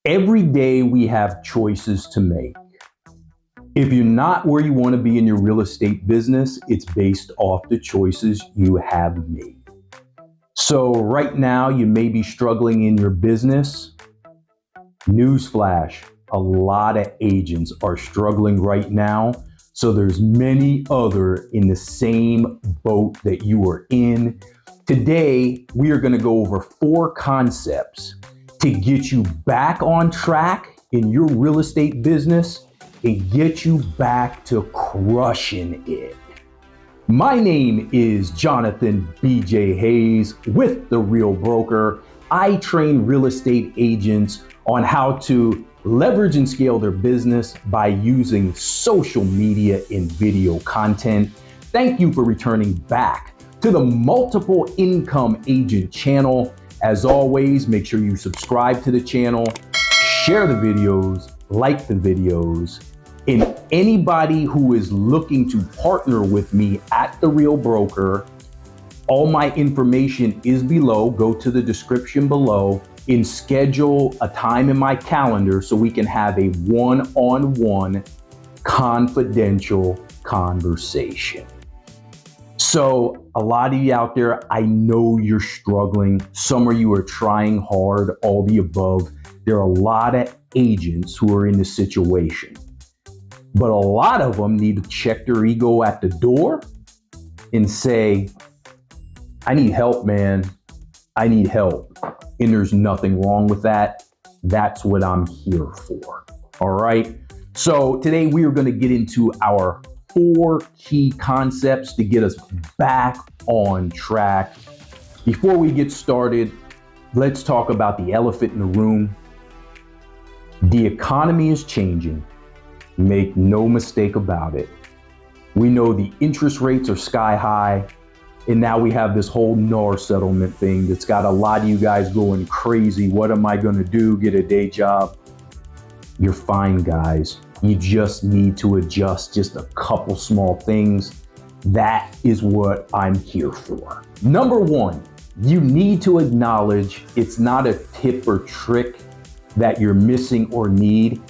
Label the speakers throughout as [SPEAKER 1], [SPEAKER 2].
[SPEAKER 1] Every day we have choices to make. If you're not where you want to be in your real estate business, it's based off the choices you have made. So right now you may be struggling in your business. Newsflash, a lot of agents are struggling right now. So there's many other in the same boat that you are in. Today, we are going to go over 4 concepts to get you back on track in your real estate business and get you back to crushing it. My name is Jonathan B.J. Hayes with The Real Broker. I train real estate agents on how to leverage and scale their business by using social media and video content. Thank you for returning back to the Multiple Income Agent channel. As always, make sure you subscribe to the channel, share the videos, like the videos, and anybody who is looking to partner with me at The Real Broker, all my information is below. Go to the description below and schedule a time in my calendar so we can have a one-on-one confidential conversation. So a lot of you out there, I know you're struggling. Some of you are trying hard, all the above. There are a lot of agents who are in this situation, but a lot of them need to check their ego at the door and say, I need help, man. I need help. And there's nothing wrong with that. That's what I'm here for. All right. So today we are going to get into our 4 key concepts to get us back on track. Before we get started, let's talk about the elephant in the room. The economy is changing. Make no mistake about it. We know the interest rates are sky high, and now we have this whole NAR settlement thing that's got a lot of you guys going crazy. What am I going to do? Get a day job? You're fine, guys. You just need to adjust just a couple small things. That is what I'm here for. Number 1, you need to acknowledge it's not a tip or trick that you're missing or need.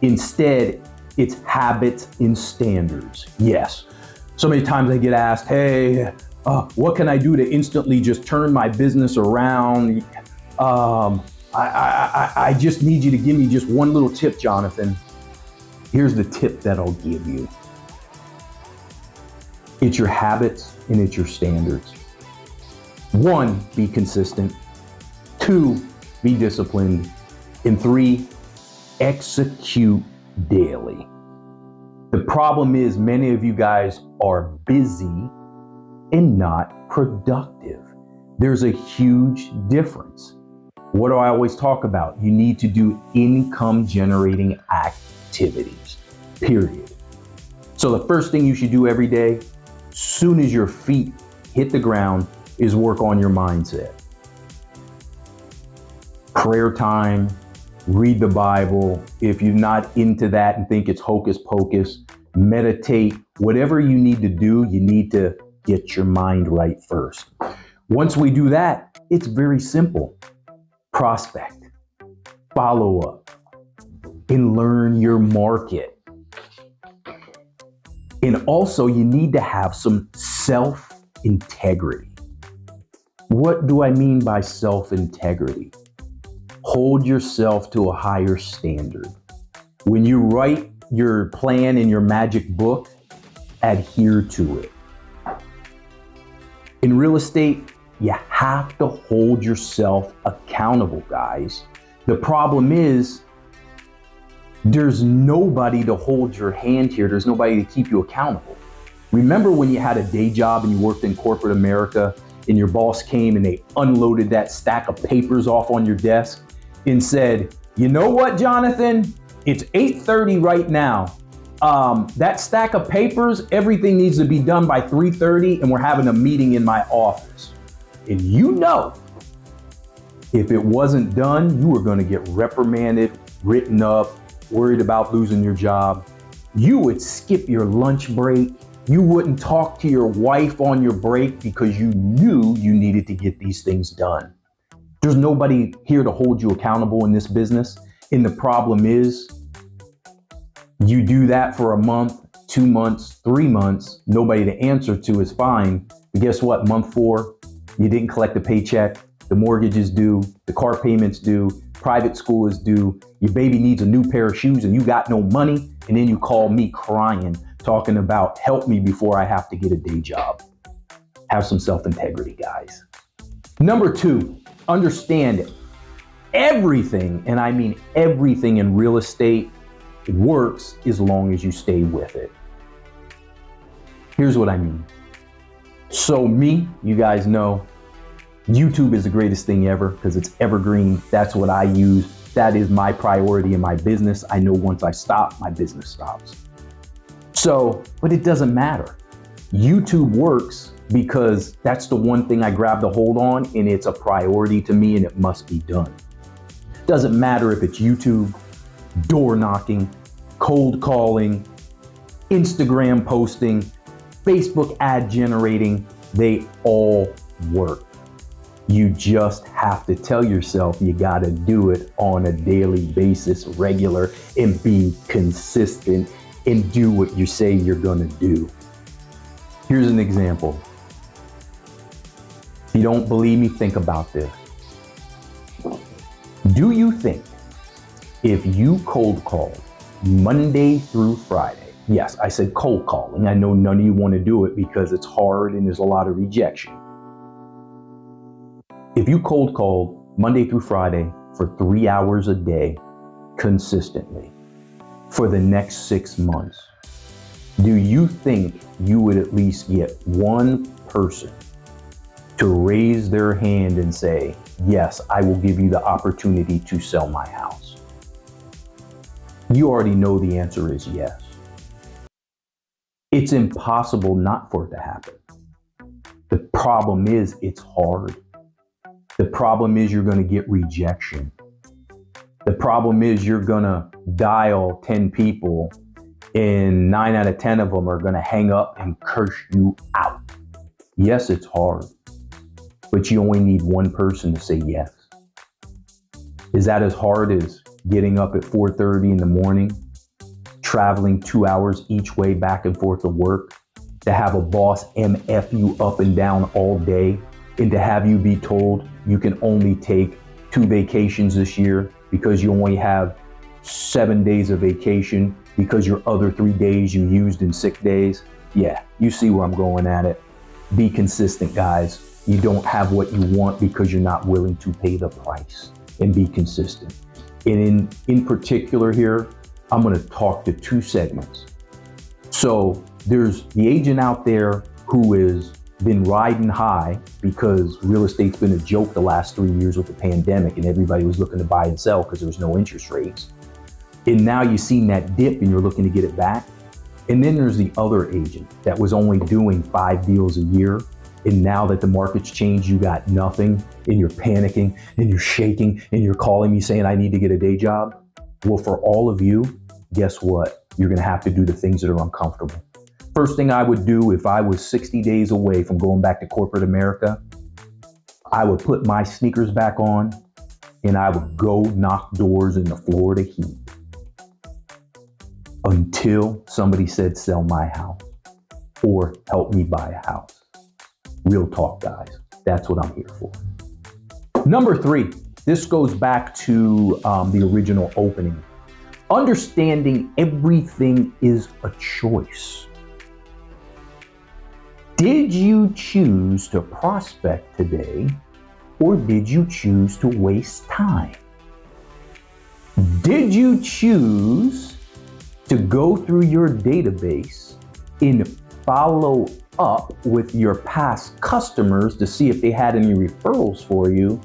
[SPEAKER 1] Instead, it's habits and standards. Yes. So many times I get asked, hey, what can I do to instantly just turn my business around? I just need you to give me just one little tip, Jonathan. Here's the tip that I'll give you. It's your habits and it's your standards. 1, be consistent. 2, be disciplined. And 3, execute daily. The problem is many of you guys are busy and not productive. There's a huge difference. What do I always talk about? You need to do income generating activities, period. So the first thing you should do every day, soon as your feet hit the ground, is work on your mindset. Prayer time, read the Bible. If you're not into that and think it's hocus pocus, meditate. Whatever you need to do, you need to get your mind right first. Once we do that, it's very simple. Prospect, follow up, and learn your market. And also, you need to have some self-integrity. What do I mean by self-integrity? Hold yourself to a higher standard. When you write your plan in your magic book, adhere to it. In real estate, you have to hold yourself accountable, guys. The problem is, there's nobody to hold your hand here. There's nobody to keep you accountable. Remember when you had a day job and you worked in corporate America and your boss came and they unloaded that stack of papers off on your desk and said, you know what, Jonathan? It's 8:30 right now. That stack of papers, everything needs to be done by 3:30 and we're having a meeting in my office. And you know, if it wasn't done, you were going to get reprimanded, written up, worried about losing your job. You would skip your lunch break. You wouldn't talk to your wife on your break because you knew you needed to get these things done. There's nobody here to hold you accountable in this business. And the problem is, you do that for a month, 2 months, 3 months, nobody to answer to is fine. But guess what? Month 4, you didn't collect the paycheck, the mortgage is due, the car payment's due, private school is due, your baby needs a new pair of shoes and you got no money. And then you call me crying, talking about help me before I have to get a day job. Have some self-integrity, guys. Number 2, understand everything, and I mean everything in real estate works as long as you stay with it. Here's what I mean. So me, you guys know, YouTube is the greatest thing ever because it's evergreen. That's what I use. That is my priority in my business. I know once I stop, my business stops. So, but it doesn't matter. YouTube works because that's the one thing I grabbed a hold on, and it's a priority to me and it must be done. Doesn't matter if it's YouTube, door knocking, cold calling, Instagram posting, Facebook ad generating, they all work. You just have to tell yourself you gotta do it on a daily basis, regular, and be consistent and do what you say you're gonna do. Here's an example. If you don't believe me, think about this. Do you think if you cold called Monday through Friday, yes, I said cold calling, I know none of you want to do it because it's hard and there's a lot of rejection. If you cold called Monday through Friday for 3 hours a day consistently for the next 6 months, do you think you would at least get one person to raise their hand and say, yes, I will give you the opportunity to sell my house? You already know the answer is yes. It's impossible not for it to happen. The problem is it's hard. The problem is you're going to get rejection. The problem is you're going to dial 10 people and 9 out of 10 of them are going to hang up and curse you out. Yes, it's hard, but you only need one person to say yes. Is that as hard as getting up at 4:30 in the morning, traveling 2 hours each way back and forth to work, to have a boss MF you up and down all day, and to have you be told you can only take 2 vacations this year because you only have 7 days of vacation because your other 3 days you used in sick days? Yeah, you see where I'm going at it. Be consistent, guys. You don't have what you want because you're not willing to pay the price, and be consistent. And in particular here, I'm going to talk to 2 segments. So there's the agent out there who has been riding high because real estate's been a joke the last 3 years with the pandemic and everybody was looking to buy and sell because there was no interest rates. And now you've seen that dip and you're looking to get it back. And then there's the other agent that was only doing 5 deals a year. And now that the market's changed, you got nothing and you're panicking and you're shaking and you're calling me saying, I need to get a day job. Well, for all of you, guess what? You're going to have to do the things that are uncomfortable. First thing I would do if I was 60 days away from going back to corporate America, I would put my sneakers back on and I would go knock doors in the Florida heat until somebody said, sell my house or help me buy a house. Real talk, guys. That's what I'm here for. Number 3, this goes back to the original opening. Understanding everything is a choice. Did you choose to prospect today, or did you choose to waste time? Did you choose to go through your database and follow up with your past customers to see if they had any referrals for you?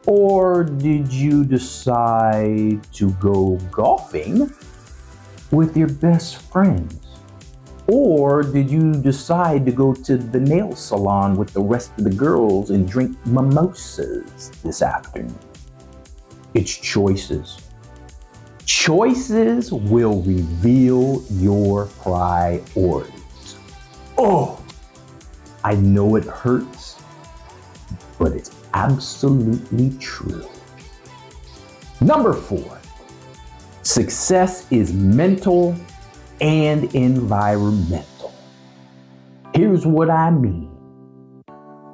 [SPEAKER 1] Or did you decide to go golfing with your best friends? Or did you decide to go to the nail salon with the rest of the girls and drink mimosas this afternoon? It's choices. Choices will reveal your priorities. Oh, I know it hurts, but it's absolutely true. Number 4, Success is mental and environmental. Here's what I mean.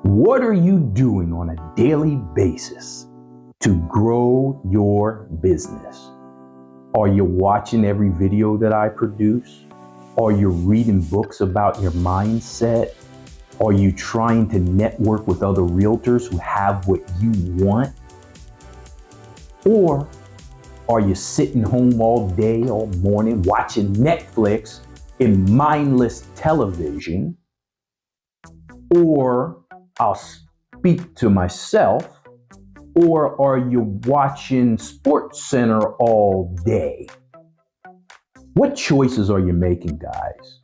[SPEAKER 1] What are you doing on a daily basis to grow your business? Are you watching every video that I produce? Are you reading books about your mindset? Are you trying to network with other realtors who have what you want? Or are you sitting home all day, all morning, watching Netflix and mindless television? Or I'll speak to myself. Or are you watching Sports Center all day? What choices are you making, guys?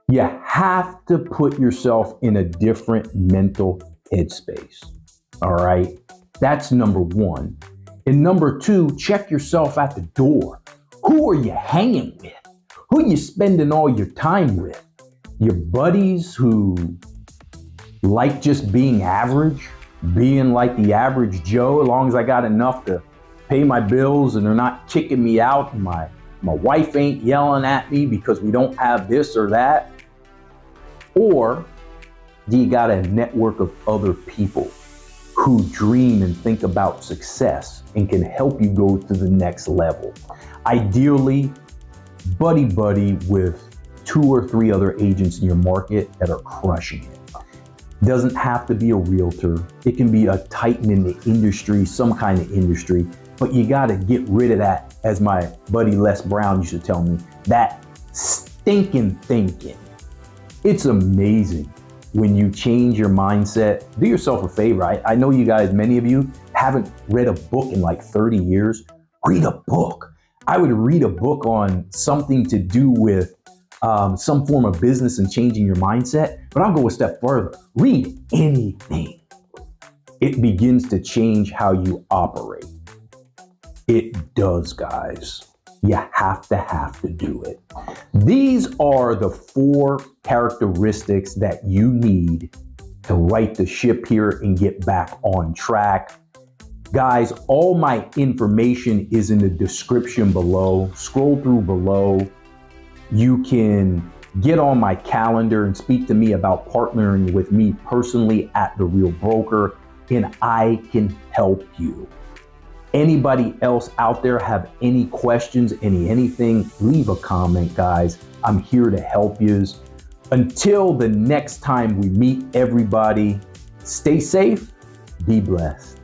[SPEAKER 1] You have to put yourself in a different mental headspace. All right? That's number one. And number two, check yourself at the door. Who are you hanging with? Who are you spending all your time with? Your buddies who like just being average? Being like the average Joe, as long as I got enough to pay my bills and they're not kicking me out and my wife ain't yelling at me because we don't have this or that? Or do you got a network of other people who dream and think about success and can help you go to the next level? Ideally, buddy with 2 or 3 other agents in your market that are crushing it. Doesn't have to be a realtor. It can be a titan in the industry, some kind of industry, but you got to get rid of that, as my buddy Les Brown used to tell me, that stinking thinking. It's amazing when you change your mindset. Do yourself a favor. I know you guys, many of you haven't read a book in like 30 years. Read a book. I would read a book on something to do with some form of business and changing your mindset, but I'll go a step further. Read anything. It begins to change how you operate. It does, guys. You have to do it. These are the 4 characteristics that you need to right the ship here and get back on track. Guys, all my information is in the description below. Scroll through below. You can get on my calendar and speak to me about partnering with me personally at The Real Broker, and I can help you. Anybody else out there have any questions, anything, leave a comment, guys. I'm here to help you. Until the next time we meet, everybody, stay safe, be blessed.